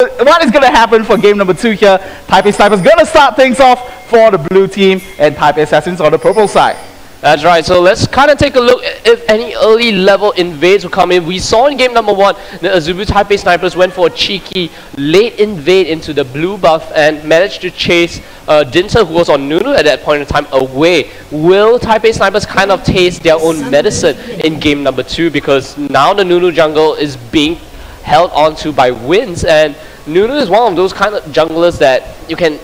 what is going to happen for game number 2 here? Taipei Snipers going to start things off for the blue team, and Taipei Assassins on the purple side. That's right, so let's kind of take a look if any early level invades will come in. We saw in game number 1, the Azubu Taipei Snipers went for a cheeky late invade into the blue buff and managed to chase Dinter, who was on Nunu at that point in time, away. Will Taipei Snipers kind of taste their own medicine in game number 2, because now the Nunu jungle is being held onto by wins, and Nunu is one of those kind of junglers that you can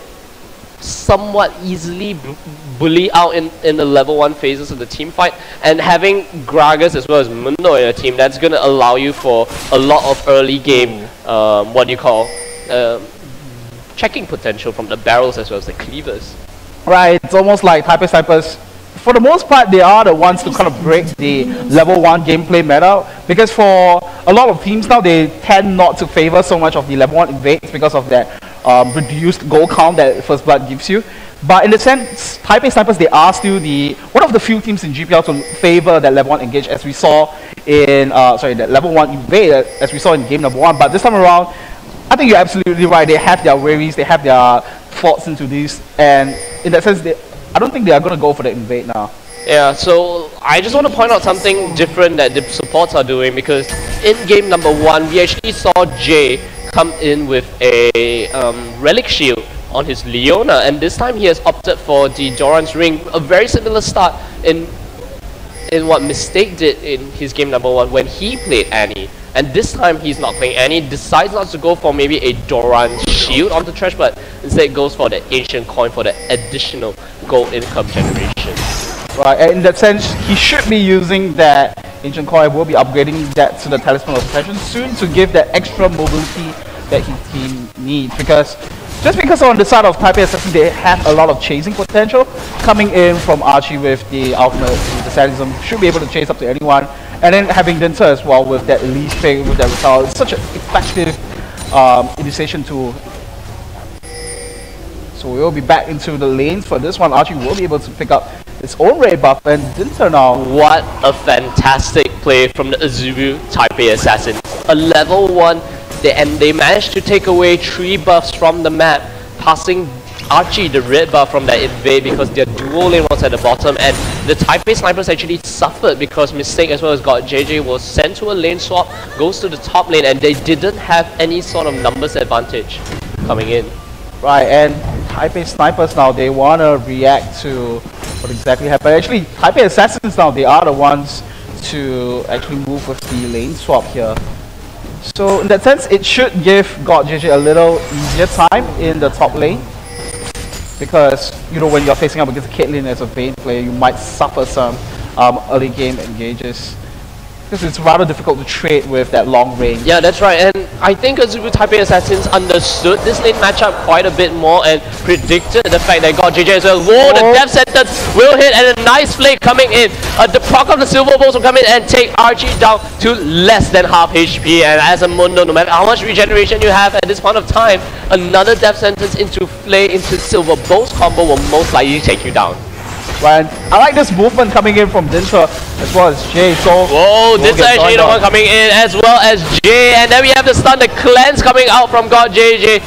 somewhat easily bully out in the level 1 phases of the team fight, and having Gragas as well as Mundo in a team, that's going to allow you for a lot of early game, what do you call, checking potential from the barrels as well as the cleavers. Right, it's almost like Taipei Snipers, for the most part, they are the ones to kind of break the level 1 gameplay meta, because for a lot of teams now, they tend not to favor so much of the level 1 invades because of that reduced goal count that First Blood gives you. But in the sense, Taipei Snipers, they are still one of the few teams in GPL to favor that level 1 engage, as we saw in, that level 1 invade, as we saw in game number 1. But this time around, I think you're absolutely right. They have their worries, they have their thoughts into this, and in that sense, I don't think they are going to go for the invade now. Yeah, so I just want to point out something different that the supports are doing, because in game number 1, we actually saw Jay come in with a relic shield on his Leona, and this time he has opted for the Doran's Ring, a very similar start in what Mistake did in his game number 1 when he played Annie. And this time he's not playing Annie, decides not to go for maybe a Doran shield on the trash, but instead goes for the ancient coin for the additional gold income generation. Right, and in that sense, he should be using that ancient coin. Will be upgrading that to the Talisman of Protection soon to give that extra mobility that he needs, because just because on the side of Taipei Assassin, they have a lot of chasing potential. Coming in from Archie with the ultimate, the sadism, should be able to chase up to anyone. And then having Dinter as well with that Elise pick, with that result. It's such an effective initiation tool. So we'll be back into the lanes for this one. Archie will be able to pick up its own red buff, and Dinter now. What a fantastic play from the Azubu Taipei Assassin. A level 1, and they managed to take away 3 buffs from the map, passing Archie the red buff from that invade because their duo lane was at the bottom, and the Taipei Snipers actually suffered because Mistake as well as God JJ was sent to a lane swap, goes to the top lane, and they didn't have any sort of numbers advantage coming in. Right, and Taipei Snipers now, they want to react to what exactly happened. Actually, Taipei Assassins now, they are the ones to actually move with the lane swap here. So in that sense, it should give God JJ a little easier time in the top lane, because you know when you're facing up against Caitlyn as a Vayne player, you might suffer some early game engages, because it's rather difficult to trade with that long range. Yeah, that's right, and I think Azubu Taipei Assassins understood this lane matchup quite a bit more and predicted the fact that God JJ as well. Whoa, the death sentence will hit, and a nice flake coming in. The proc of the Silver Balls will come in and take Archie down to less than half HP, and as a Mundo, no matter how much regeneration you have at this point of time, another death sentence into Flay into Silver Balls combo will most likely take you down. Right, I like this movement coming in from Dinter as well as Jay. So whoa, Dinter actually the one coming in as well as Jay, and then we have the stun, the cleanse coming out from God JJ,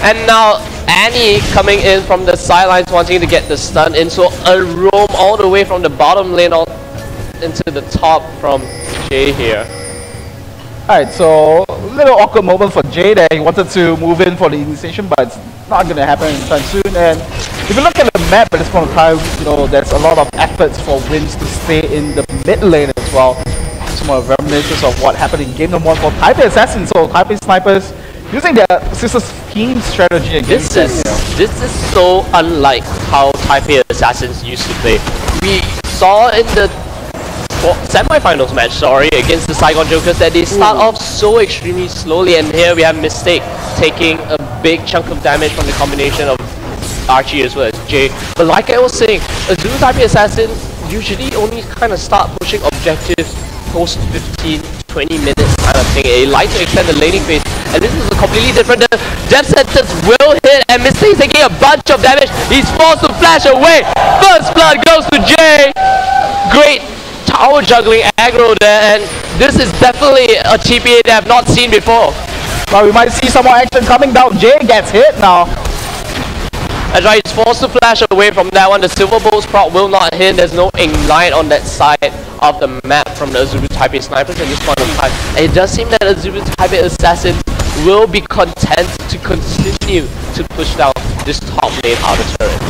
and now Annie coming in from the sidelines wanting to get the stun in. So a roam all the way from the bottom lane all into the top from Jay here. Alright, so a little awkward moment for Jay there. He wanted to move in for the initiation, but it's not going to happen anytime soon. And if you look at the map at this point of time, you know, there's a lot of efforts for Wins to stay in the mid lane as well. Some more reminiscences of what happened in game number 1 for Taipei Assassins. So Taipei Snipers using their sister team strategy against this is so unlike how Taipei Assassins used to play. We saw in the semi-finals match, against the Saigon Jokers, that they start off so extremely slowly, and here we have Mistake taking a big chunk of damage from the combination of Archie as well as Jay. But like I was saying, Azubu Taipei Assassins usually only kind of start pushing objectives post 15-20 minutes kind of thing. They like to extend the laning phase, and this is a completely different. The death sentence will hit, and Mistake's taking a bunch of damage. He's forced to flash away. First blood goes to Jay. Great tower juggling aggro there, and this is definitely a TPA that I've not seen before. But we might see some more action coming down. Jay gets hit now. That's right, he's forced to flash away from that one. The Silver Bolt's prop will not hit. There's no ignite on that side of the map from the Azubu Taipei snipers at this point in time. And it does seem that Azubu Taipei assassins will be content to continue to push down this top lane outer turret.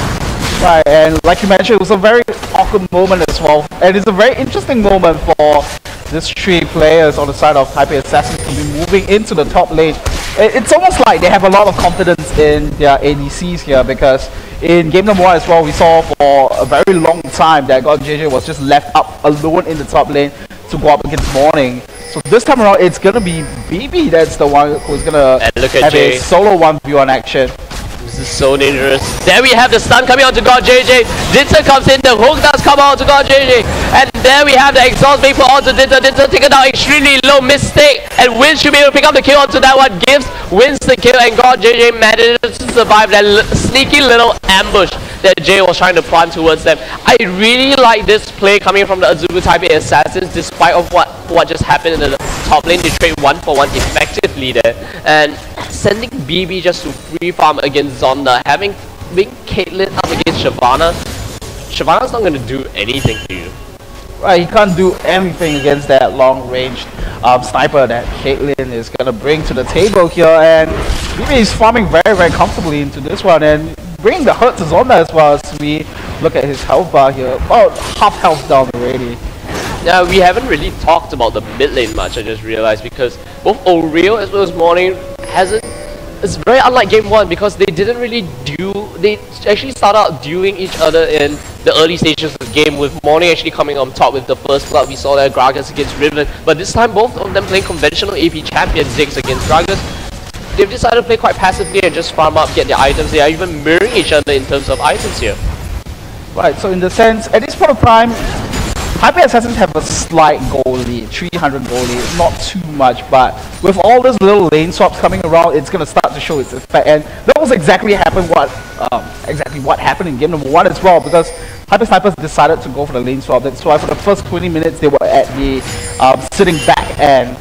Right, and like you mentioned, it was a very awkward moment as well. And it's a very interesting moment for these three players on the side of Taipei Assassins to be moving into the top lane. It's almost like they have a lot of confidence in their ADCs here, because in game number 1 as well, we saw for a very long time that God JJ was just left up alone in the top lane to go up against Morning. So this time around, it's going to be BB that's the one who's going to have a solo 1v1 action. This is so dangerous. There we have the stun coming onto God JJ. Dinter comes in, the hook does come out to God JJ. And there we have the exhaust being put onto Dinter. Dinter taken down extremely low, mistake. And Win should be able to pick up the kill onto that one. Gibbs wins the kill, and God JJ manages to survive that sneaky little ambush that Jay was trying to plant towards them. I really like this play coming from the Azubu Taipei Assassins, despite of what just happened in the top lane. They trade 1-for-1 effectively there. And sending BB just to free farm against Zonda, having Caitlyn up against Shyvana. Shyvana's not going to do anything to you. Right, he can't do anything against that long-range sniper that Caitlyn is going to bring to the table here. And BB is farming very, very comfortably into this one, and bringing the hurt to Zonda as well, as we look at his health bar here. About half health down already. Now, we haven't really talked about the mid lane much, I just realized, because both O'Reilly as well as Morning it's very unlike game 1, because they didn't really they actually started out dueling each other in the early stages of the game, with Morning actually coming on top with the first blood. We saw that Gragas against Riven, but this time both of them playing conventional AP champion Ziggs against Gragas. They've decided to play quite passively and just farm up, get their items. They are even mirroring each other in terms of items here. Right, so in the sense, at this point of time, Taipei Assassins have a slight goal lead, 300 goal lead, not too much, but with all those little lane swaps coming around, it's going to start to show its effect. And that was exactly what happened in game number 1 as well, because Taipei Snipers decided to go for the lane swap. That's why for the first 20 minutes they were at the sitting back, and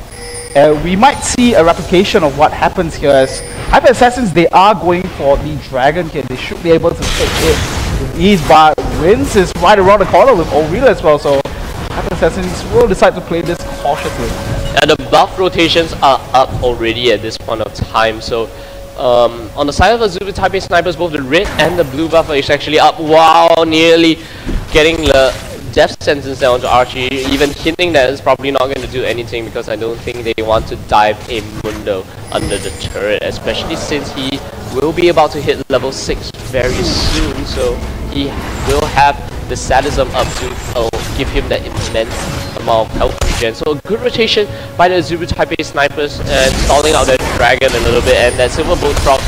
we might see a replication of what happens here, as Taipei Assassins, they are going for the dragon here. They should be able to take it with ease, but Wins is right around the corner with O'Reilly as well, so Taipei Assassins will decide to play this cautiously. And the buff rotations are up already at this point of time, so on the side of Azubu Taipei Snipers, both the red and the blue buff is actually up. Wow, nearly getting the death sentence down to Archie, even hinting that it's probably not going to do anything, because I don't think they want to dive a Mundo under the turret, especially since he will be about to hit level 6 very soon, so he will have the sadism up to give him that immense amount of health regen. So a good rotation by the Azubu Taipei Snipers and stalling out that dragon a little bit, and that Silver Bolt drop.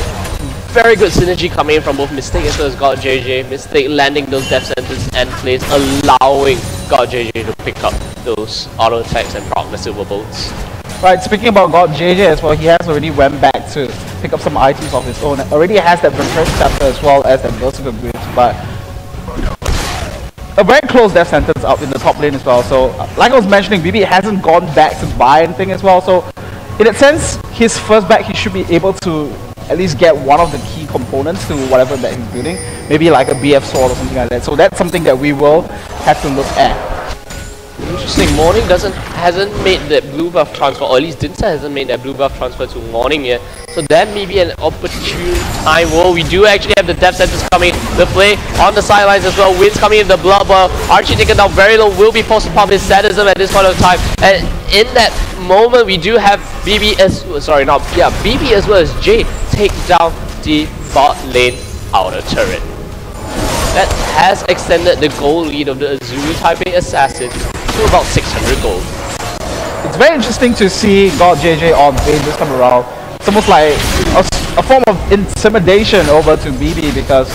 Very good synergy coming in from both Mistake as well as God JJ. Mistake landing those death sentences and plays, allowing God JJ to pick up those auto attacks and proc the Silver Bolts. Right, speaking about God JJ as well, he has already went back to pick up some items of his own. Already has that Refresh Chapter as well as that Berserker Bridge, but a very close death sentence up in the top lane as well. So like I was mentioning, BB hasn't gone back to buy anything as well. So in that sense, his first back, he should be able to at least get one of the key components to whatever that he's building. Maybe like a BF sword or something like that. So that's something that we will have to look at. Interesting, Morning hasn't made that blue buff transfer, or at least Dinsa hasn't made that blue buff transfer to Morning yet. So that may be an opportune time. Whoa, we do actually have the death sentence coming. The play on the sidelines as well. Wins coming in the blood bar. Archie taken down very low. Will be forced to pump his sadism at this point of time. And in that moment, we do have BB as BB as well as Jay take down the bot lane outer turret. That has extended the goal lead of the Azubu Taipei Assassins to about 600 gold. It's very interesting to see God JJ on Vayne this time around. It's almost like a form of intimidation over to BB, because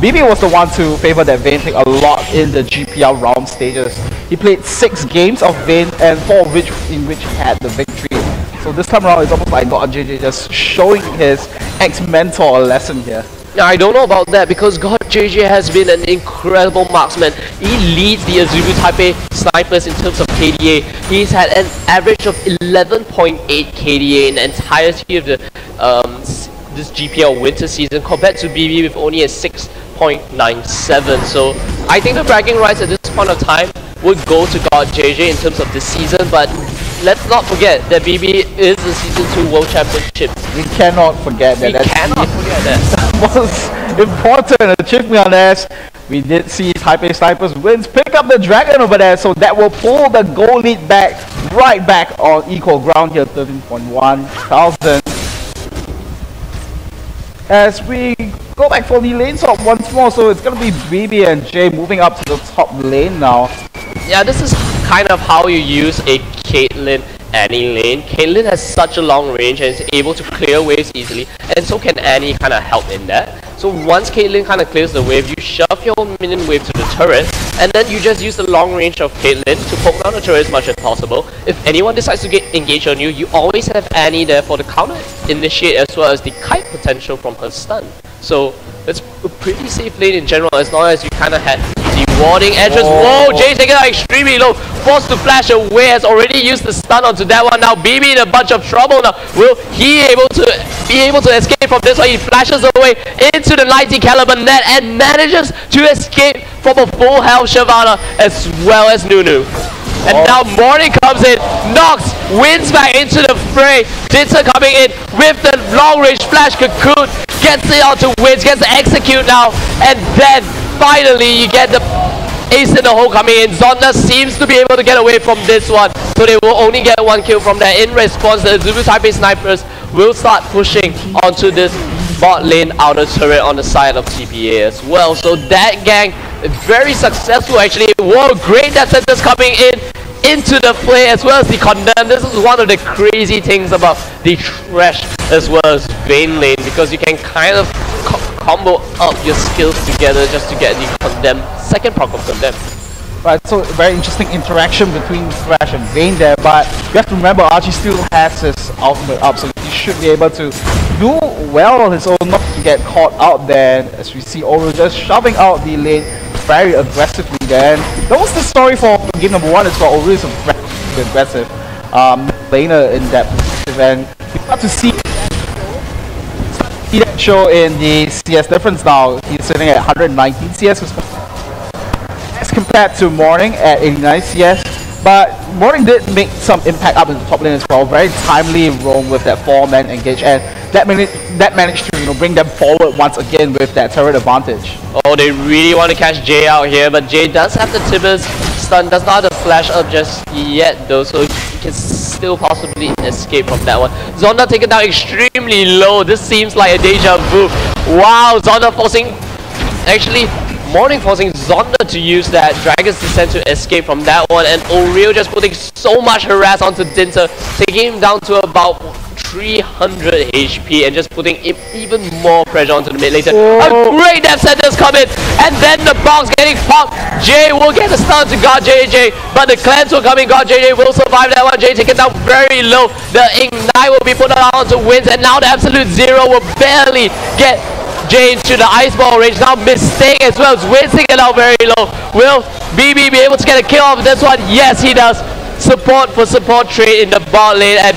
BB was the one to favor that Vayne pick a lot in the GPL round stages. He played 6 games of Vayne, and 4 of which he had the victory. So this time around, it's almost like God JJ just showing his ex-mentor a lesson here. Now, I don't know about that because God JJ has been an incredible marksman. He leads the Azubu Taipei snipers in terms of KDA. He's had an average of 11.8 KDA in the entirety of the this GPL winter season compared to BB with only a 6.97. So I think the bragging rights at this point of time would go to God JJ in terms of this season, but let's not forget that BB is the Season 2 World Championship. We cannot forget that. We cannot forget that. Most important achievement on this. We did see Taipei Snipers wins pick up the Dragon over there, so that will pull the goal lead back, right back on equal ground here, 13.1 thousand. As we go back for the lane swap once more, so it's going to be BB and Jay moving up to the top lane now. Yeah, this is kind of how you use a Caitlyn Annie lane. Caitlyn has such a long range and is able to clear waves easily, and so can Annie kind of help in that. So once Caitlyn kind of clears the wave, you shove your minion wave to the turret, and then you just use the long range of Caitlyn to poke down the turret as much as possible. If anyone decides to get engaged on you, you always have Annie there for the counter initiate as well as the kite potential from her stun. So it's a pretty safe lane in general as long as you kind of had the warding edges. Whoa, Jay taking out extremely low, forced to flash away, has already used the stun onto that one. Now BB in a bunch of trouble now. Will he be able to escape from this one? He flashes away into the 90 caliber net and manages to escape from a full health Shyvana as well as Nunu. And now Morning comes in, knocks, wins back into the fray. Dinter coming in with the long range flash cocoon, gets it onto wins, gets to execute now, and then finally you get the ace in the hole coming in. Zonda seems to be able to get away from this one, so they will only get one kill from that. In response, the Azubu Taipei snipers will start pushing onto this bot lane outer turret on the side of TPA as well. So that gang, very successful actually. Whoa, great death centers coming in into the play as well as the condemn. This is one of the crazy things about the trash as well as Vayne lane, because you can kind of combo up your skills together just to get the condemn, second proc of condemn. Right, so very interesting interaction between Thrash and Vayne there, but you have to remember Archie still has his ultimate up, so he should be able to do well on his own, not to get caught out there, as we see Oro just shoving out the lane very aggressively there. And that was the story for game number 1 as well. Oro is a very aggressive laner in that perspective, and we got to see that show in the CS difference now. He's sitting at 119 CS as compared to Morning at 89 CS, but Morning did make some impact up in the top lane as well. Very timely roam with that 4-man engage, and that managed to bring them forward once again with that turret advantage. Oh, they really want to catch Jay out here, but Jay does have the Tibbers stun, does not have the flash up just yet though, so he can still possibly escape from that one. Zonda taken down extremely low. This seems like a deja vu. Wow, Zonda forcing, actually Morning forcing Zonda to use that Dragon's Descent to escape from that one, and Oreo just putting so much harass onto Dinter, taking him down to about 300 HP and just putting even more pressure onto the mid later. A great death sentence coming, and then the box getting popped. Jay will get the stun to God JJ, but the clans will come in. God JJ will survive that one. Jay taken down very low. The Ignite will be put on to wins, and now the Absolute Zero will barely get Jay into the ice ball range. Now Mistake as well as Winsing it out very low. Will BB be able to get a kill off this one? Yes, he does. Support for support trade in the bot lane, and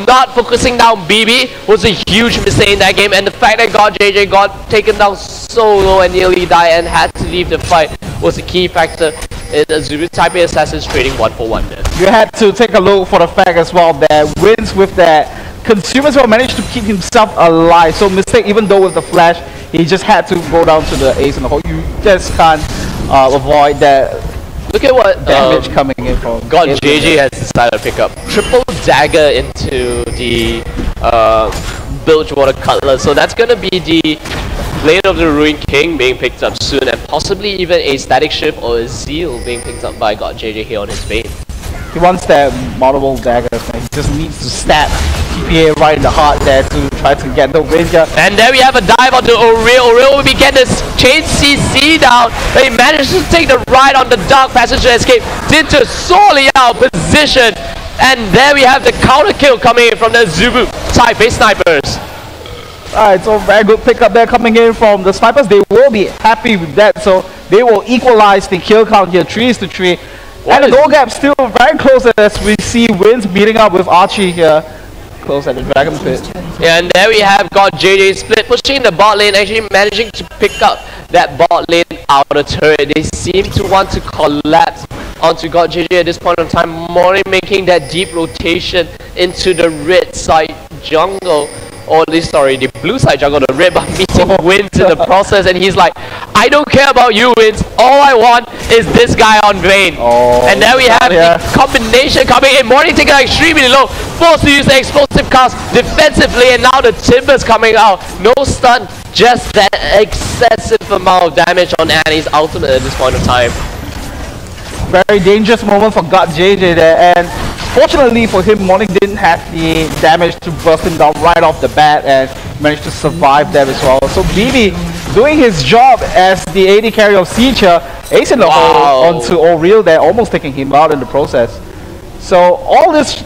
not focusing down BB was a huge mistake in that game, and the fact that God JJ got taken down so low and nearly died and had to leave the fight was a key factor in Azubu Taipei Assassins trading 1-for-1 there. You had to take a look for the fact as well that Wins with that Consumers will manage to keep himself alive. So Mistake, even though with the flash, he just had to go down to the ace in the hole. You just can't avoid that. Look at what damage coming in from God JJ has decided to pick up. Triple dagger into the Bilgewater Cutlass. So that's gonna be the Blade of the Ruined King being picked up soon, and possibly even a Static Shift or a Zeal being picked up by God JJ here on his Vayne. He wants that multiple daggers, man. He just needs to stab TPA right in the heart there to try to get the win here. And there we have a dive onto Oriel. Oriel will be getting this chain CC down, but he managed to take the ride on the Dark Passage to escape. Dinter sorely out of position. And there we have the counter kill coming in from the Azubu Taipei snipers. Alright, so very good pickup there coming in from the snipers. They will be happy with that, so they will equalize the kill count here, 3-3. And the goal gap still very close as we see Wins meeting up with Archie here. Close at the Dragon Pit. Yeah, and there we have got JJ Split pushing the bot lane, actually managing to pick up that bot lane outer turret. They seem to want to collapse onto God JJ at this point in time, Mori making that deep rotation into the red side jungle. Or at least, sorry, the blue side jungle, the red, but meeting Wins in the process, and he's like, I don't care about you, Wins. All I want is this guy on Vayne. And there we have the combination coming in. Morning taking extremely low, forced to use the explosive cast defensively, and now the Timbers coming out. No stun, just that excessive amount of damage on Annie's ultimate at this point of time. Very dangerous moment for God JJ there, and fortunately for him, Morning didn't have the damage to burst him down right off the bat and managed to survive there as well. So BB doing his job as the AD carry of Siege, ace in the hole onto O'Reilly there, almost taking him out in the process. So all this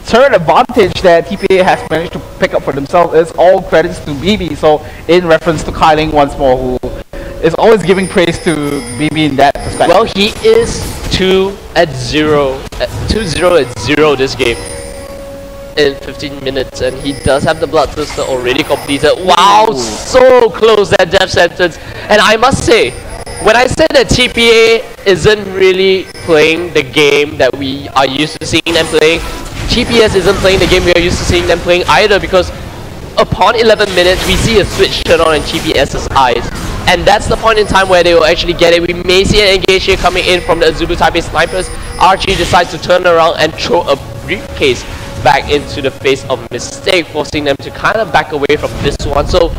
turret advantage that TPA has managed to pick up for themselves is all credits to BB. So in reference to Kailing once more, who is always giving praise to BB in that perspective. Well, he is 2-0 this game in 15 minutes, and he does have the Bloodthirster already completed. Wow, so close, that death sentence. And I must say, when I said that TPA isn't really playing the game that we are used to seeing them playing, TPS isn't playing the game we are used to seeing them playing either, because upon 11 minutes, we see a switch turn on in TPS's eyes. And that's the point in time where they will actually get it. We may see an engage here coming in from the Azubu Taipei snipers. Archie decides to turn around and throw a briefcase back into the face of Mistake, forcing them to kind of back away from this one. So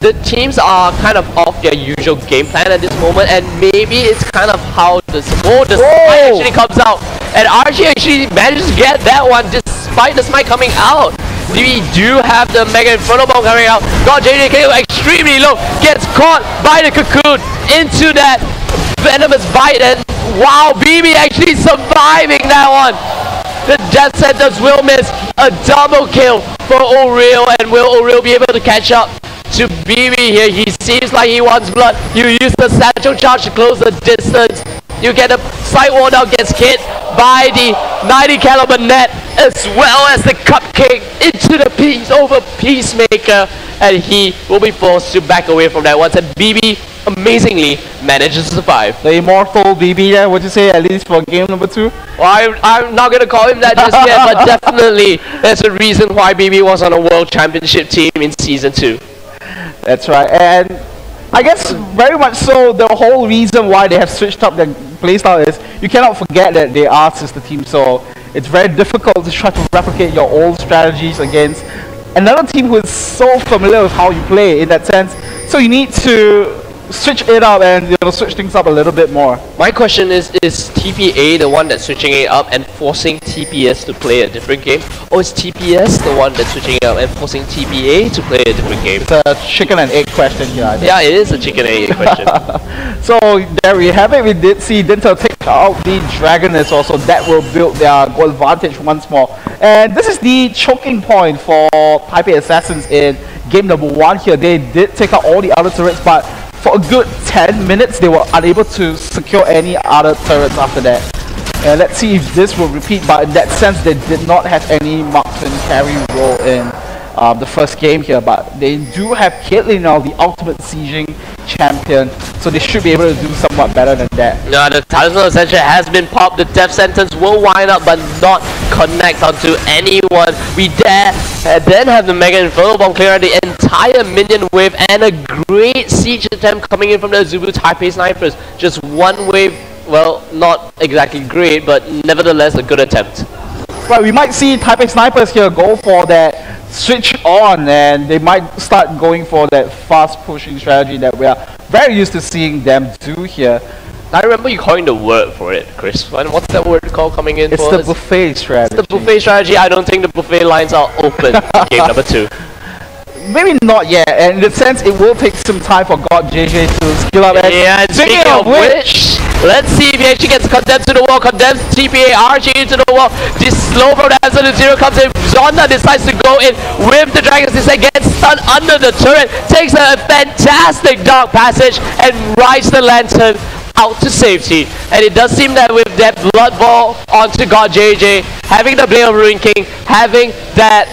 the teams are kind of off their usual game plan at this moment, and maybe it's kind of how the smite actually comes out. And Archie actually manages to get that one despite the smite coming out. We do have the Mega Inferno Bomb coming out. God JJ extremely low, gets caught by the cocoon into that venomous bite, and wow, BB actually surviving that one. The death sentence will miss. A double kill for O'Reilly, and will O'Reilly be able to catch up to BB here? He seems like he wants blood. You use the satchel charge to close the distance. You get a side wall down, gets hit by the 90 caliber net, as well as the cupcake into the piece over Peacemaker, and he will be forced to back away from that once, and BB amazingly manages to survive. The immortal BB there, would you say, at least for game number 2? Well, I'm not going to call him that just yet, but definitely there's a reason why BB was on a World Championship team in Season 2. That's right, and I guess very much so the whole reason why they have switched up their playstyle is you cannot forget that they are sister teams, so it's very difficult to try to replicate your old strategies against another team who is so familiar with how you play in that sense. So you need to switch it up and switch things up a little bit more. My question is TPA the one that's switching it up and forcing TPS to play a different game, or is TPS the one that's switching it up and forcing TPA to play a different game? It's a chicken and egg question here, I think. Yeah, it is a chicken and egg question. So there we have it. We did see Dintel take out the Dragon as well, so that will build their goal advantage once more. And this is the choking point for Taipei Assassins in game number 1 here. They did take out all the other turrets, but for a good 10 minutes, they were unable to secure any other turrets after that. And let's see if this will repeat, but in that sense, they did not have any marksman carry role in the first game here. But they do have Caitlyn now, the ultimate sieging champion, so they should be able to do somewhat better than that. No, the Talisman Essential has been popped. The death sentence will wind up but not connect onto anyone. We then have the Mega Inferno Bomb clear out the entire minion wave, and a great siege attempt coming in from the Azubu Taipei snipers. Just one wave, well, not exactly great, but nevertheless a good attempt. Right, we might see Taipei snipers here go for that switch on, and they might start going for that fast pushing strategy that we are very used to seeing them do here. I remember you calling the word for it, Chris. What's that word called coming in? It's the buffet strategy. It's the buffet strategy. I don't think the buffet lines are open in game number 2. Maybe not yet, and in the sense it will take some time for God JJ to skill up. And speaking of which, Let's see if he actually gets condemned to the wall. Condemns TPA RG into the wall. This slow from the Absolute Zero comes in. Zonda decides to go in with the Dragons. This gets stunned under the turret. Takes a fantastic dark passage and rides the Lantern out to safety. And it does seem that with that blood ball onto God JJ, having the Blade of Ruin King, having that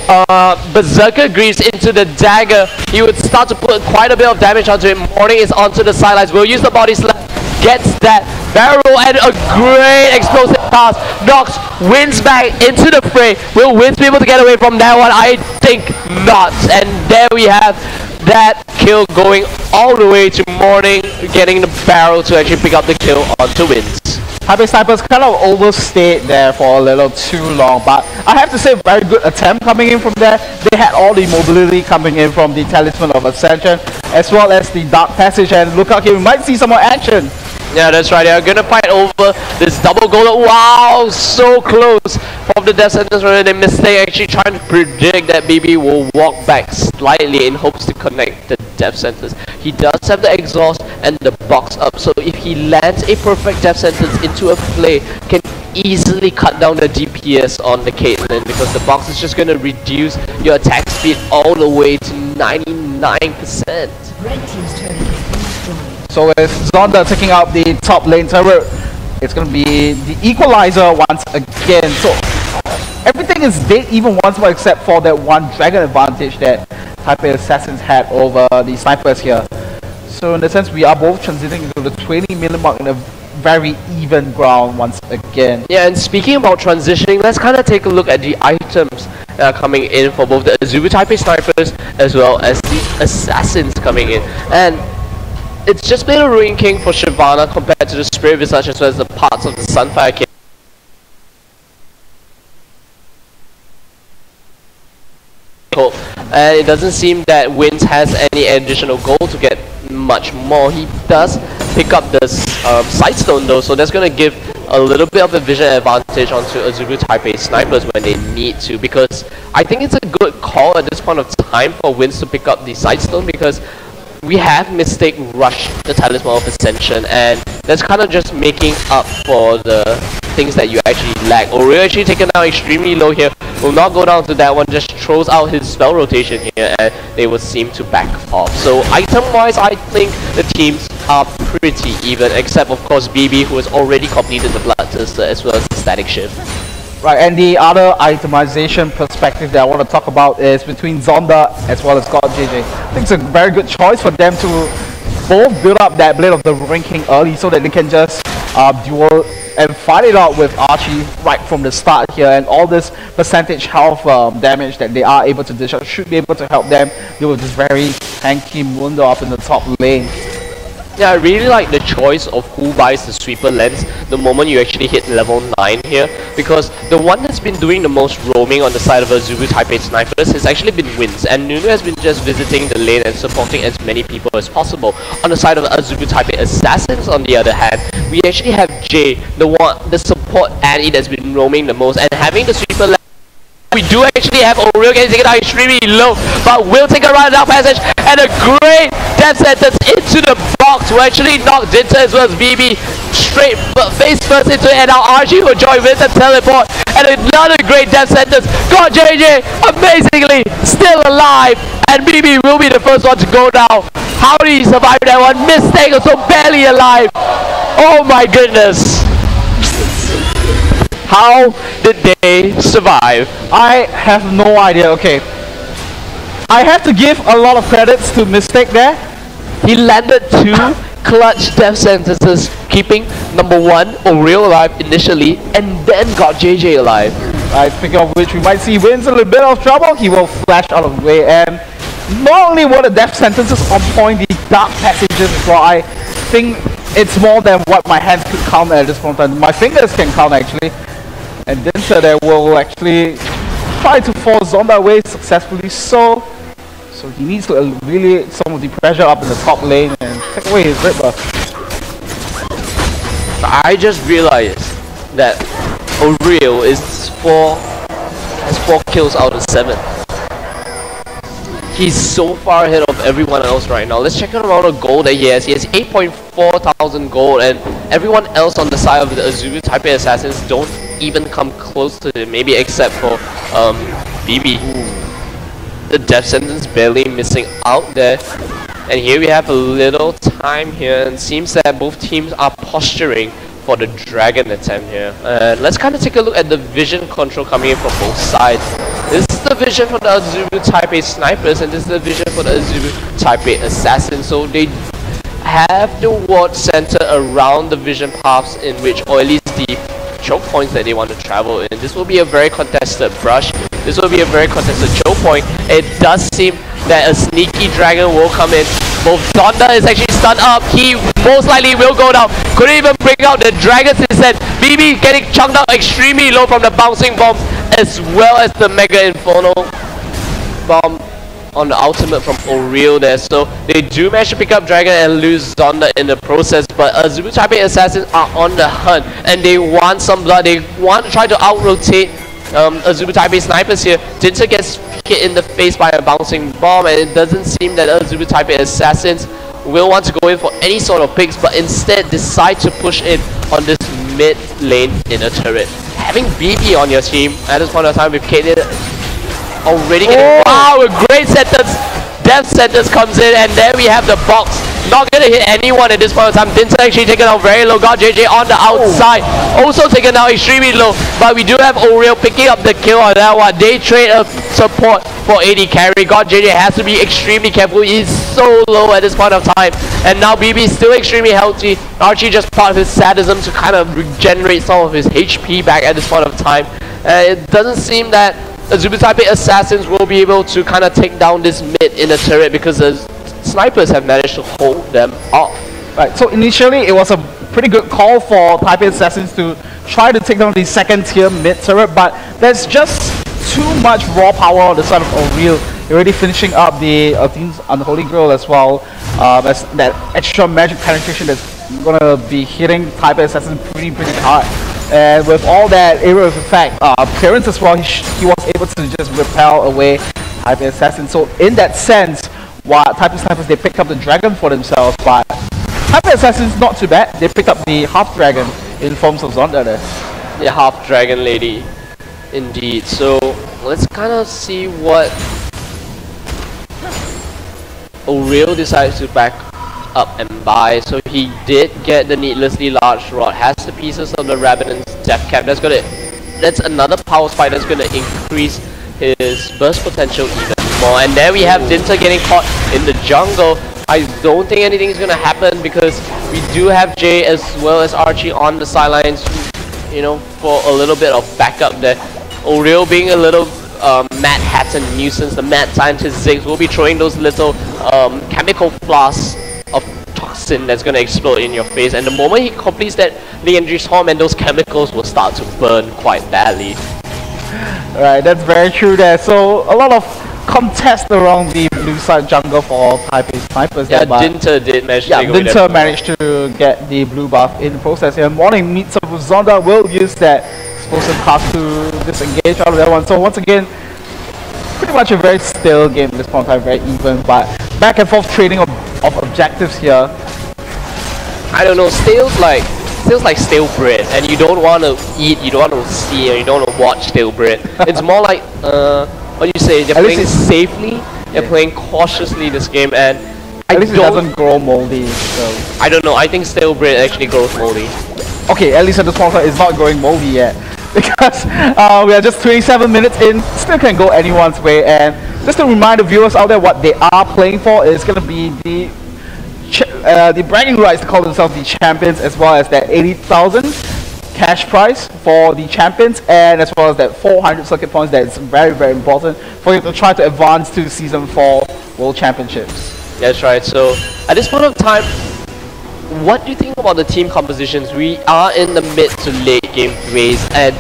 Berserker Greaves into the dagger, he would start to put quite a bit of damage onto him. Morning is onto the sidelines. We'll use the body slam. Gets that barrel and a great explosive pass. Knocks Wins back into the fray. Will Wins be able to get away from that one? I think not. And there we have that kill going all the way to Morning, getting the barrel to actually pick up the kill onto Wins. Taipei Snipers kind of overstayed there for a little too long, but I have to say very good attempt coming in from there. They had all the mobility coming in from the Talisman of Ascension as well as the Dark Passage, and look out here, we might see some more action. Yeah, that's right. They're gonna fight over this double goal. Wow, so close from the death sentence. They mistake actually trying to predict that BB will walk back slightly in hopes to connect the death sentence. He does have the exhaust and the box up, so if he lands a perfect death sentence into a play, can easily cut down the DPS on the Caitlyn, because the box is just gonna reduce your attack speed all the way to 99%. Red team's turret has been destroyed. So with Zonda taking out the top lane turret, it's going to be the equalizer once again. So everything is dead even once more except for that one dragon advantage that Taipei Assassins had over the snipers here. So in the sense, we are both transiting into the 20 million mark in a very even ground once again. Yeah, and speaking about transitioning, let's kind of take a look at the items coming in for both the Azubu Taipei Snipers as well as the Assassins coming in. And it's just been a Ruin King for Shyvana compared to the Spirit Visage as well as the parts of the Sunfire King. And it doesn't seem that Wins has any additional gold to get much more. He does pick up the Sightstone though, so that's going to give a little bit of a vision advantage onto Azubu Taipei Snipers when they need to, because I think it's a good call at this point of time for Wins to pick up the Sightstone, because we have mistake rushed the Talisman of Ascension, and that's kind of just making up for the things that you actually lack. Oreo actually taken out extremely low here, will not go down to that one, just throws out his spell rotation here, and they will seem to back off. So item wise, I think the teams are pretty even, except of course BB, who has already completed the Bloodthirster as well as the Static Shift. Right, and the other itemization perspective that I want to talk about is between Zonda as well as God JJ. I think it's a very good choice for them to both build up that Blade of the Ruin King early so that they can just duel and fight it out with Archie right from the start here, and all this percentage health damage that they are able to dish out should be able to help them deal with this very tanky Mundo up in the top lane. Yeah, I really like the choice of who buys the sweeper lens the moment you actually hit level 9 here, because the one that's been doing the most roaming on the side of Azubu Taipei Snipers has actually been Wins, and Nunu has been just visiting the lane and supporting as many people as possible. On the side of Azubu Taipei Assassins, on the other hand, we actually have Jay, the support Annie that's been roaming the most, and having the sweeper lens. We do actually have Oreo getting taken out extremely low, but will take a run down passage and a great death sentence into the box. Will actually knock Dinta as well as BB straight face first into it, and now RG will join with and teleport, and another great death sentence. God JJ amazingly still alive, and BB will be the first one to go down. How did he survive that one? Mistake, so barely alive. Oh my goodness. How did they survive? I have no idea. Okay, I have to give a lot of credits to Mistake there. He landed 2 clutch death sentences, keeping number 1 Oreo alive initially, and then got JJ alive. Right, speaking of which, we might see Wins in a little bit of trouble. He will flash out of the way, and not only were the death sentences on point, the dark passages as well. I think it's more than what my hands could count at this point in time. My fingers can count actually. And Dinta there will actually try to force Zonda away successfully, so he needs to alleviate some of the pressure up in the top lane and take away his Ripper. I just realized that Oreo has 4 kills out of 7. He's so far ahead of everyone else right now. Let's check out the amount of gold that he has. He has 8.4 thousand gold, and everyone else on the side of the Azubu Taipei Assassins don't even come close to him, maybe except for BB. The death sentence barely missing out there. And here we have a little time here, and seems that both teams are posturing for the dragon attempt here. And let's kind of take a look at the vision control coming in from both sides. This is the vision for the Azubu Taipei snipers, and this is the vision for the Azubu Taipei assassins. So they have the ward center around the vision paths in which, or at least the choke points that they want to travel in. This will be a very contested brush. This will be a very contested choke point. It does seem that a sneaky dragon will come in. Both Zonda is actually stunned up. He most likely will go down. Couldn't even bring out the dragons instead. BB getting chunked out extremely low from the bouncing bomb, as well as the Mega Inferno bomb on the ultimate from Oriel there. So they do manage to pick up Dragon and lose Zonda in the process, but Azubu Taipei Assassins are on the hunt and they want some blood. They want to try to out-rotate Azubu Taipei snipers here. Dinter gets hit in the face by a bouncing bomb, and it doesn't seem that Azubu Taipei Assassins will want to go in for any sort of picks, but instead decide to push in on this mid lane inner turret. Having BB on your team at this point of time with Caitlyn already getting wow, a great sentence. Death sentence comes in, and there we have the box. Not gonna hit anyone at this point of time. Dinter actually taken out very low. Got JJ on the outside. Also taken out extremely low. But we do have Oriel picking up the kill on that one. They trade a support for AD carry. God JJ has to be extremely careful. He's so low at this point of time. And now BB is still extremely healthy. Archie just part of his sadism to kind of regenerate some of his HP back at this point of time. It doesn't seem that Azubu Taipei Assassins will be able to kind of take down this mid in the turret because the snipers have managed to hold them off. Right, so initially it was a pretty good call for Taipei Assassins to try to take down the second tier mid turret, but there's just too much raw power on the side of Oriel. Already finishing up the team's Unholy Grail as well, as that extra magic penetration that's gonna be hitting Taipei Assassins pretty hard. And with all that area of effect clearance as well, he was able to just repel away Taipei Assassins. So in that sense, while Taipei Snipers, they picked up the dragon for themselves, but Taipei Assassins not too bad. They picked up the half dragon in forms of Zonda there. The half dragon lady, indeed. So let's kind of see what Oriel decides to back up and buy. So he did get the needlessly large rod, has the pieces of the Rabbiton's death cap. That's another power spike that's gonna increase his burst potential even more. And there we have Dinter getting caught in the jungle. I don't think anything is gonna happen because we do have Jay as well as Archie on the sidelines, you know, for a little bit of backup there. Oriel being a little Mad Hatton nuisance, the mad scientist Ziggs will be throwing those little chemical flasks of toxin that's going to explode in your face, and the moment he completes that legendary storm, and those chemicals will start to burn quite badly. Right, that's very true there. So a lot of contest around the blue side jungle for Taipei Snipers. Yeah, there, Dinter did manage to Dinter managed to get the blue buff in the process, and Morning meets up with Zonda, will use that explosive cast to disengage out of that one. So once again, pretty much a very still game at this point in time, very even, but back and forth trading of objectives here. I don't know, feels like stale bread, and you don't want to eat, you don't want to see, or you don't want to watch stale bread. It's more like, what do you say, they're playing safely, they're playing cautiously this game, and at least it doesn't grow moldy. So I don't know, I think stale bread actually grows moldy. Okay, at least at this point it's not growing moldy yet. Because we are just 27 minutes in, still can go anyone's way. And just to remind the viewers out there what they are playing for is going to be the bragging rights to call themselves the champions, as well as that 80,000 cash prize for the champions, and as well as that 400 circuit points that is very important for you to try to advance to Season 4 World Championships. That's right. So at this point of time, what do you think about the team compositions? We are in the mid to late game phase, and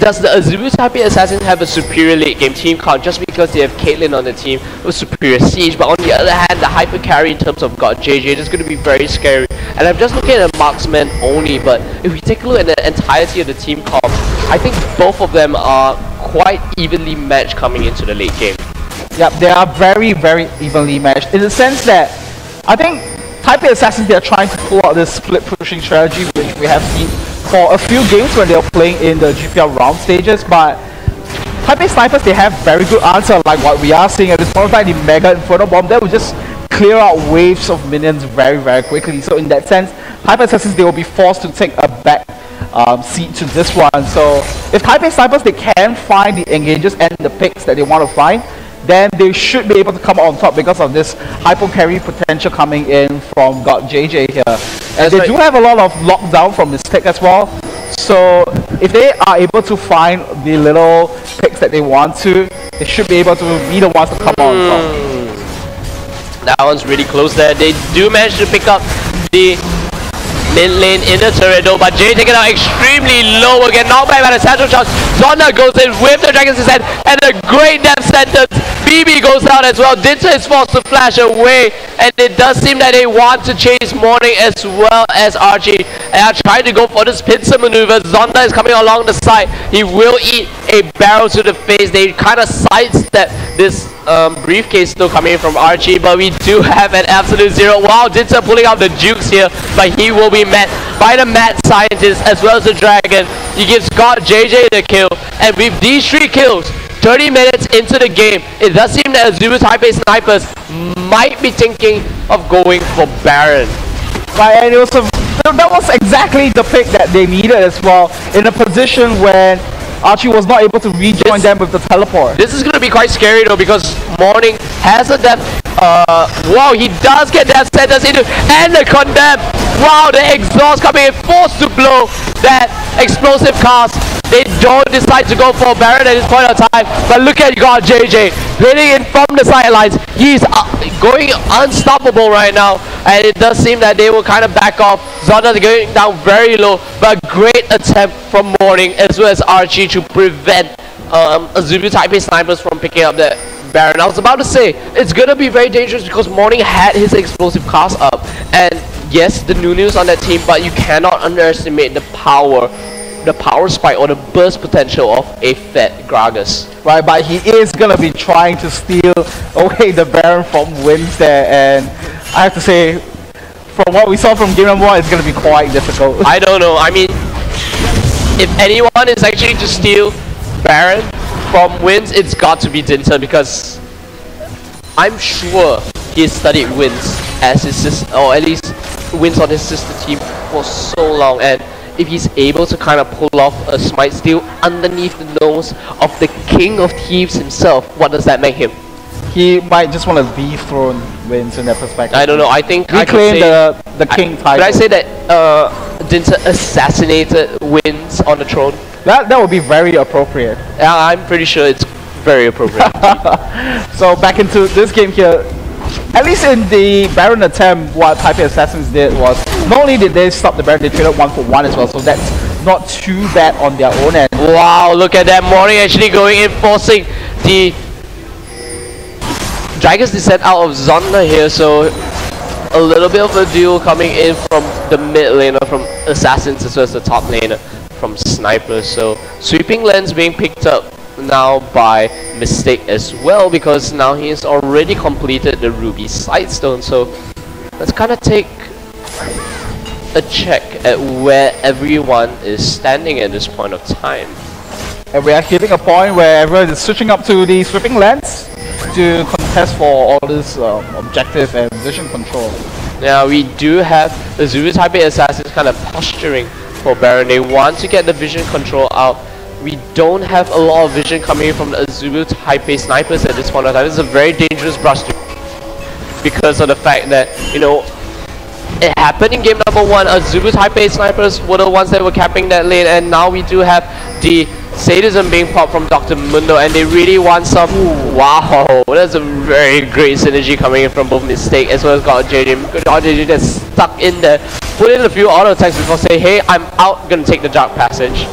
does the Azubu Taipei Assassins have a superior late game team count just because they have Caitlyn on the team with superior siege? But on the other hand, the hyper carry in terms of God JJ is going to be very scary. And I'm just looking at marksman only, but if we take a look at the entirety of the team comp, I think both of them are quite evenly matched coming into the late game. Yep, they are very, very evenly matched in the sense that I think Taipei Assassins, they are trying to pull out this split pushing strategy, which we have seen for a few games when they are playing in the GPL round stages, but Taipei Snipers, they have very good answer, like what we are seeing at this point of time, the Mega Inferno Bomb, that will just clear out waves of minions very, very quickly. So in that sense, Taipei Assassins, they will be forced to take a back seat to this one. So if Taipei Snipers, they can find the engages and the picks that they want to find, then they should be able to come out on top because of this hypo carry potential coming in from God JJ here. And they do have a lot of lockdown from Mistake as well. So if they are able to find the little picks that they want to, they should be able to be the ones to come out on top. That one's really close there. They do manage to pick up the mid lane in the turret though, but Jay taken out extremely low again, knocked back by the central charge. Zonda goes in with the Dragon's Descent and a great death sentence. BB goes down as well. Dinta is forced to flash away, and it does seem that they want to chase Morning as well as Archie. And are trying to go for this pincer maneuver. Zonda is coming along the side. He will eat a barrel to the face. They kind of sidestep this briefcase still coming in from Archie, but we do have an absolute zero. Wow, Dinta pulling out the jukes here, but he will be met by the mad scientist as well as the dragon. He gives God JJ the kill, and with these 3 kills, 30 minutes into the game, it does seem that Azubu Taipei Snipers might be thinking of going for Baron. Right, and it was that was exactly the pick that they needed as well, in a position when Archie was not able to rejoin them with the teleport. This is going to be quite scary though, because Morning has a death. Wow, he does get death sentence into, and the condemn. Wow, the exhaust coming in, forced to blow that explosive cast. They don't decide to go for Baron at this point of time, but look at God JJ hitting in from the sidelines. He's going unstoppable right now, and it does seem that they will kind of back off. Zonda going down very low, but great attempt from Morning as well as Archie to prevent Azubu Taipei Snipers from picking up that Baron. I was about to say, it's going to be very dangerous because Morning had his explosive cast up, and yes, the new news on that team, but you cannot underestimate the power spike or the burst potential of a fat Gragas. Right, but he is going to be trying to steal away the Baron from Wins there, and I have to say, from what we saw from game number 1, it's going to be quite difficult. I don't know. I mean, if anyone is actually to steal Baron from Wins, it's got to be Dinta, because I'm sure he studied Wins as his sister, or at least Wins on his sister team for so long, and if he's able to kind of pull off a smite steal underneath the nose of the King of Thieves himself, what does that make him? He might just want to dethrone Wins in that perspective. I don't know. I think I reclaim the king title. Could I say that Dinta assassinated Wins on the throne? That would be very appropriate. Yeah, I'm pretty sure it's very appropriate. So back into this game here. At least in the Baron attempt, what Taipei Assassins did was, not only did they stop the Baron, they traded 1 for 1 as well, so that's not too bad on their own end. Wow, look at that. Morning actually going in, forcing the Dragon's Descent out of Zonda here, so a little bit of a duel coming in from the mid laner from Assassins as well as the top laner from Snipers. So sweeping lens being picked up now by Mistake as well, because now he has already completed the Ruby Sightstone. So let's kind of take a check at where everyone is standing at this point of time. And we are hitting a point where everyone is switching up to the sweeping lens to contest for all this objective and vision control. Now we do have the Azubu Taipei Assassins kind of posturing for Baron. They want to get the vision control out. We don't have a lot of vision coming in from the Azubu Taipei Snipers at this point of time. This is a very dangerous brush because of the fact that, you know, it happened in game number 1. Azubu Taipei Snipers were the ones that were capping that lane, and now we do have the sadism being popped from Dr. Mundo, and they really want some. Ooh, wow, that's a very great synergy coming in from both Mistake as well as God JJ. God JJ that's stuck in there, put in a few auto attacks before saying, hey, I'm out, gonna take the Dark Passage.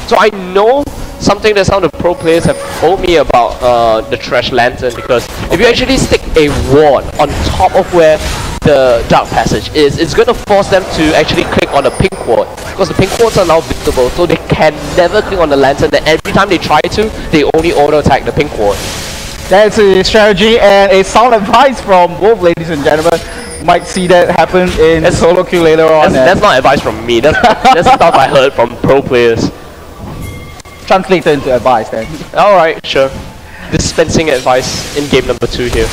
So I know something that some of the pro players have told me about the Trash Lantern, because if you actually stick a ward on top of where the Dark Passage is, it's going to force them to actually click on the pink ward, because the pink wards are now visible, so they can never click on the lantern, and every time they try to, they only auto attack the pink ward. That's a strategy and a sound advice from both, ladies and gentlemen. Might see that happen in solo queue later on. That's not advice from me. That's stuff I heard from pro players. Translated into advice then. Alright, sure. Dispensing advice in game number 2 here.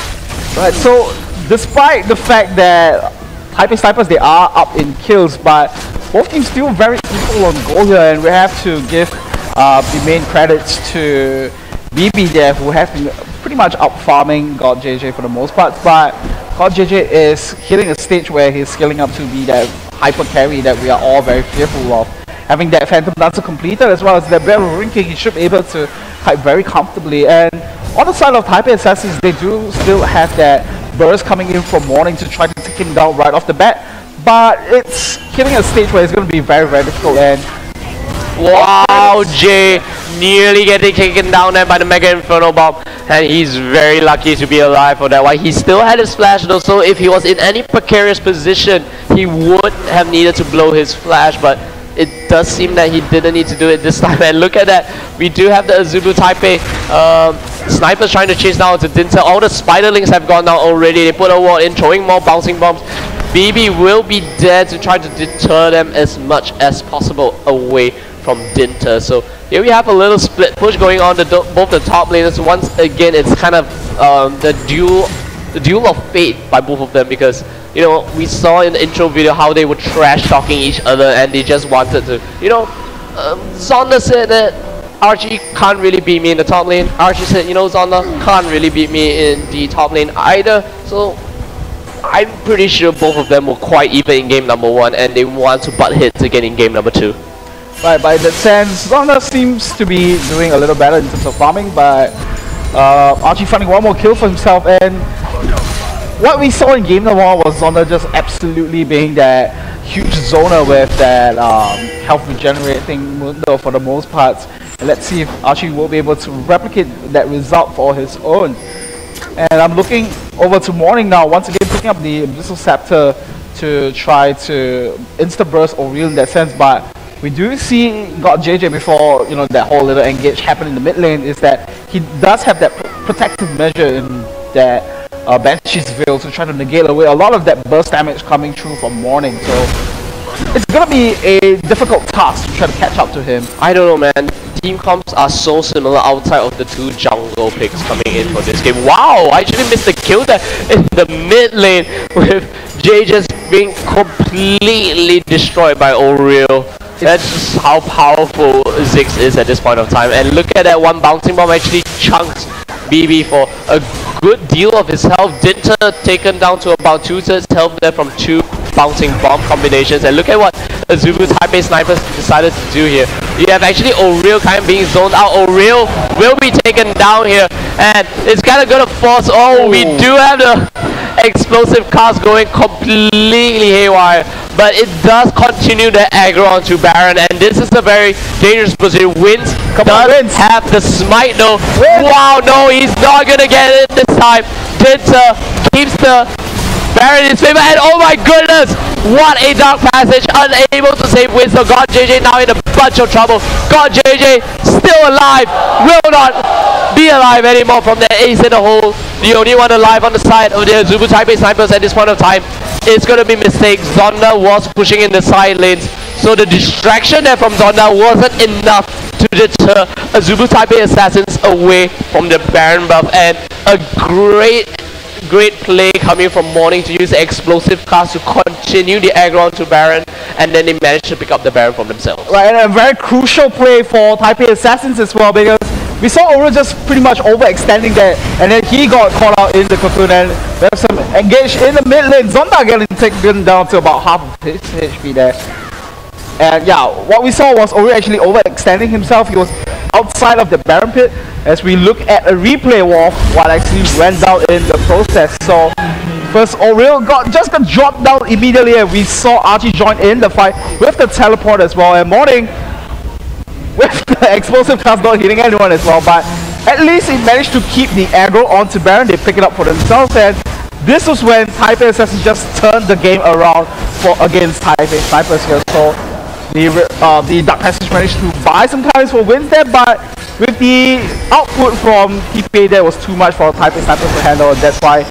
Right, so despite the fact that Taipei Snipers, they are up in kills, but both teams still very equal on goal here, and we have to give the main credits to BB there, who has been pretty much out farming God JJ for the most part, but God JJ is hitting a stage where he's scaling up to be that hyper carry that we are all very fearful of. Having that Phantom Dancer completed as well as that barrel rinking, he should be able to fight very comfortably. And on the side of Taipei Assassins, they do still have that burst coming in from morning to try to take him down right off the bat, but it's hitting a stage where it's going to be very, very difficult. And wow, Jay nearly getting taken down there by the Mega Inferno Bomb, and he's very lucky to be alive for that one. He still had his flash though, so if he was in any precarious position, he would have needed to blow his flash, but it does seem that he didn't need to do it this time. And look at that, we do have the Azubu Taipei snipers trying to chase down to Dinter. All the spiderlings have gone down already. They put a wall in, throwing more bouncing bombs. BB will be there to try to deter them as much as possible away from Dinter. So here we have a little split push going on both the top laners. Once again, it's kind of the duel of fate by both of them, because you know, we saw in the intro video how they were trash talking each other and they just wanted to, you know, Zonda said that Archie can't really beat me in the top lane. Archie said, you know, Zonda can't really beat me in the top lane either. So I'm pretty sure both of them were quite even in game number 1 and they want to butt heads again in game number 2. Right, by that sense, Zonda seems to be doing a little better in terms of farming, but Archie finding one more kill for himself. And what we saw in game number 1 was Zonda just absolutely being that huge zoner with that health regenerating window for the most part. And let's see if Archie will be able to replicate that result for his own. And I'm looking over to Morning now, once again picking up the Abyssal Scepter to try to insta-burst Oriel in that sense, but we do see God JJ before, you know, that whole little engage happened in the mid lane, is that he does have that protective measure in that Banshee's Veil to try to negate away a lot of that burst damage coming through from Morning. So it's gonna be a difficult task to try to catch up to him. I don't know, man. Team comps are so similar outside of the 2 jungle picks coming in for this game. Wow, I actually missed the kill there in the mid lane with Jay just being completely destroyed by Oriel. That's just how powerful Ziggs is at this point of time. And look at that, one bouncing bomb actually chunks BB for a good deal of his health. Dinter taken down to about 2/3 health there from 2 bouncing bomb combinations. And look at what Azubu Taipei Snipers decided to do here. You have actually Oriel kind of being zoned out. Oriel will be taken down here, and it's kind of gonna force. Oh, we do have the explosive cast going completely haywire, but it does continue the aggro onto Baron, and this is a very dangerous position. Wins does have the smite though. Wow, no, he's not gonna get it this time. Dinter keeps the Baron in his favor, and oh my goodness, what a dark passage, unable to save Wins. So God JJ now in a bunch of trouble. God JJ still alive, will not be alive anymore from the ace in the hole. The only one alive on the side of the Azubu Taipei Snipers at this point of time is going to be mistake. Zonda was pushing in the side lanes, so the distraction there from Zonda wasn't enough to deter Azubu Taipei Assassins away from the Baron buff. And a great play coming from Morning to use the explosive cast to continue the aggro onto Baron, and then they managed to pick up the Baron from themselves. Right, and a very crucial play for Taipei Assassins as well, because we saw Oriel just pretty much overextending there, and then he got caught out in the cocoon, and there's some engage in the mid lane. Zonda getting taken down to about half of his HP there. And yeah, what we saw was Oriel actually overextending himself. He was outside of the Baron pit, as we look at a replay of what actually went down in the process. So first Oriel got dropped down immediately, and we saw Archie join in the fight with the teleport as well, and Morning with the explosive cast not hitting anyone as well, but at least he managed to keep the aggro onto Baron. They pick it up for themselves, and this was when Taipei Assassins just turned the game around against Taipei Snipers here. So the Dark Passage managed to buy some times for wins there, but with the output from TPA, that was too much for Taipei Snipers to handle, and that's why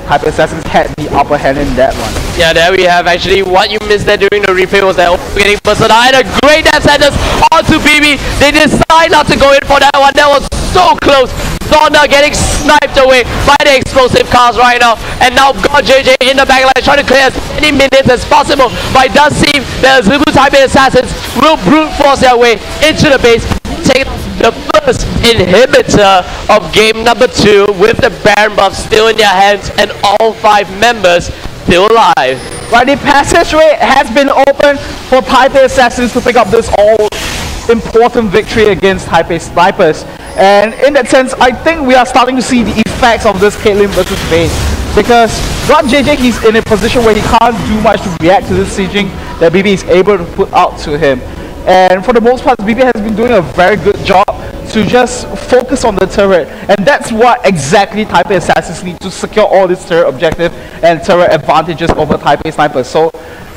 Taipei Assassins had the upper hand in that one. Yeah, there we have actually what you missed there during the replay was that getting bursted out and a great death sentence onto BB. They decide not to go in for that one. That was so close. Zonda getting sniped away by the explosive cars right now. And now got JJ in the backline trying to clear as many minutes as possible. But it does seem that Azubu Taipei Assassins will brute force their way into the base, taking the first inhibitor of game number 2 with the Baron buff still in their hands and all 5 members still alive. Right, the passageway has been open for Taipei Assassins to pick up this all-important victory against Taipei Snipers. And in that sense, I think we are starting to see the effects of this Caitlyn versus Vayne. Because God JJ, he's in a position where he can't do much to react to this sieging that BB is able to put out to him. And for the most part, BB has been doing a very good job to just focus on the turret. And that's what exactly Taipei Assassins need to secure all this turret objective and turret advantages over Taipei Snipers. So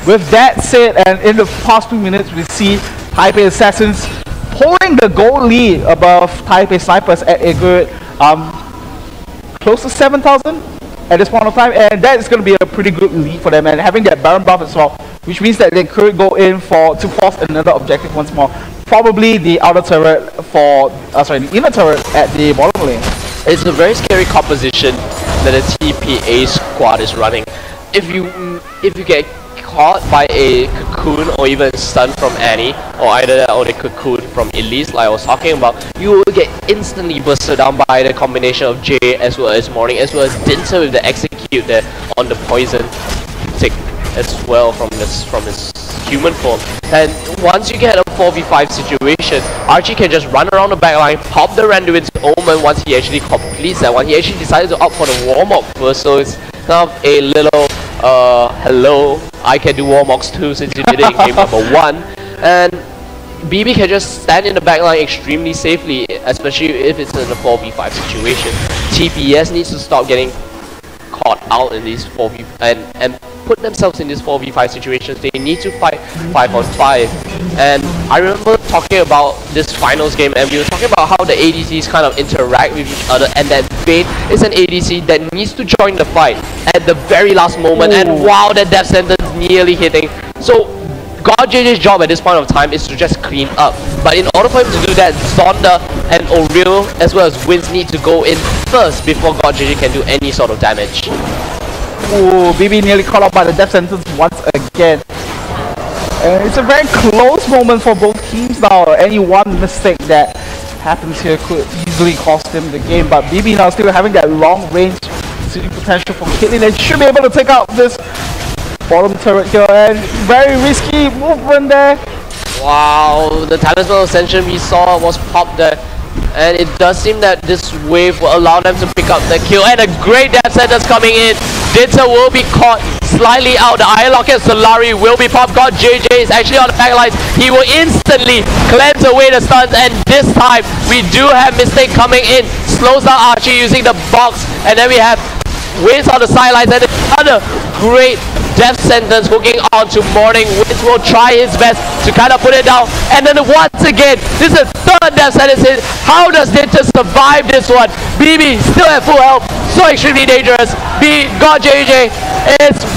with that said, and in the past 2 minutes, we see Taipei Assassins holding the goal lead above Taipei Snipers at a good close to 7,000 at this point of time, and that is going to be a pretty good lead for them, and having that Baron buff as well, which means that they could go in to force another objective once more, probably the outer turret for the inner turret at the bottom lane. It's a very scary composition that the TPA squad is running. If you get caught by a cocoon or even stun from Annie, or either that or the cocoon from Elise like I was talking about, you will get instantly bursted down by the combination of Jay as well as Morning, as well as Dinter with the execute there on the poison tick as well from his human form. And once you get a 4v5 situation, Archie can just run around the backline, pop the Randuin's Omen once he actually completes that one. He actually decided to opt for the Warmog first, so it's kind of a little hello, I can do Warmogs too since you did it in game number 1. And BB can just stand in the backline extremely safely, especially if it's in a 4v5 situation. TPS needs to stop getting caught out in these 4v and put themselves in these 4v5 situations. They need to fight 5-on-5. And I remember talking about this finals game, and we were talking about how the ADCs kind of interact with each other, and that Vayne is an ADC that needs to join the fight at the very last moment. Ooh. And wow, that death sentence nearly hitting. So God JJ's job at this point of time is to just clean up. But in order for him to do that, Zonda and Oriel as well as Wins need to go in first before God JJ can do any sort of damage. Ooh, BB nearly caught up by the death sentence once again. It's a very close moment for both teams now. Any one mistake that happens here could easily cost him the game. But BB now still having that long range shooting potential from Caitlyn, and should be able to take out this bottom turret here, and very risky movement there. Wow, the Talisman Ascension we saw was popped there, and it does seem that this wave will allow them to pick up the kill, and a great death sentence coming in. Dinter will be caught slightly out. The Iron Locket Solari will be popped. God JJ is actually on the backlines. He will instantly cleanse away the stuns, and this time we do have Mistake coming in. Slows down Archie using the box, and then we have Wins on the sidelines, and another great death sentence hooking on to Morning. Wins will try his best to kind of put it down, and then once again, this is third death sentence hit. How does Dinter survive this one? BB still at full health, so extremely dangerous. God JJ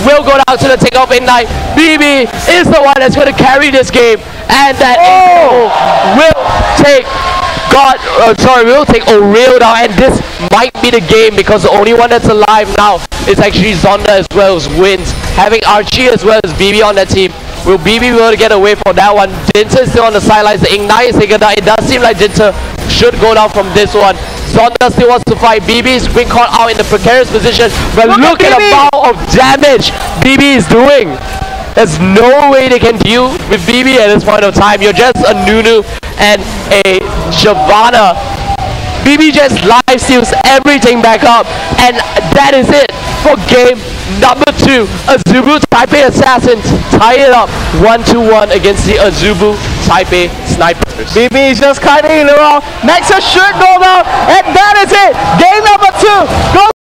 will go down to the takeoff Ignite. BB is the one that's going to carry this game, and that will take we'll take Oriel down, and this might be the game because the only one that's alive now is actually Zonda as well as Wins. Having Archie as well as BB on that team, will BB be able to get away from that one? Dinter is still on the sidelines. The Ignite is taken down. It does seem like Dinter should go down from this one. Zonda still wants to fight. BB is being caught out in the precarious position, but look at the amount of damage BB is doing. There's no way they can deal with BB at this point of time. You're just a Nunu and a Shyvana. BB just live steals everything back up, and that is it for game number 2. Azubu Taipei Assassins tie it up 1-1 against the Azubu Taipei Snipers. BB is just kiting around. Nexus should go down, and that is it. Game number 2 goes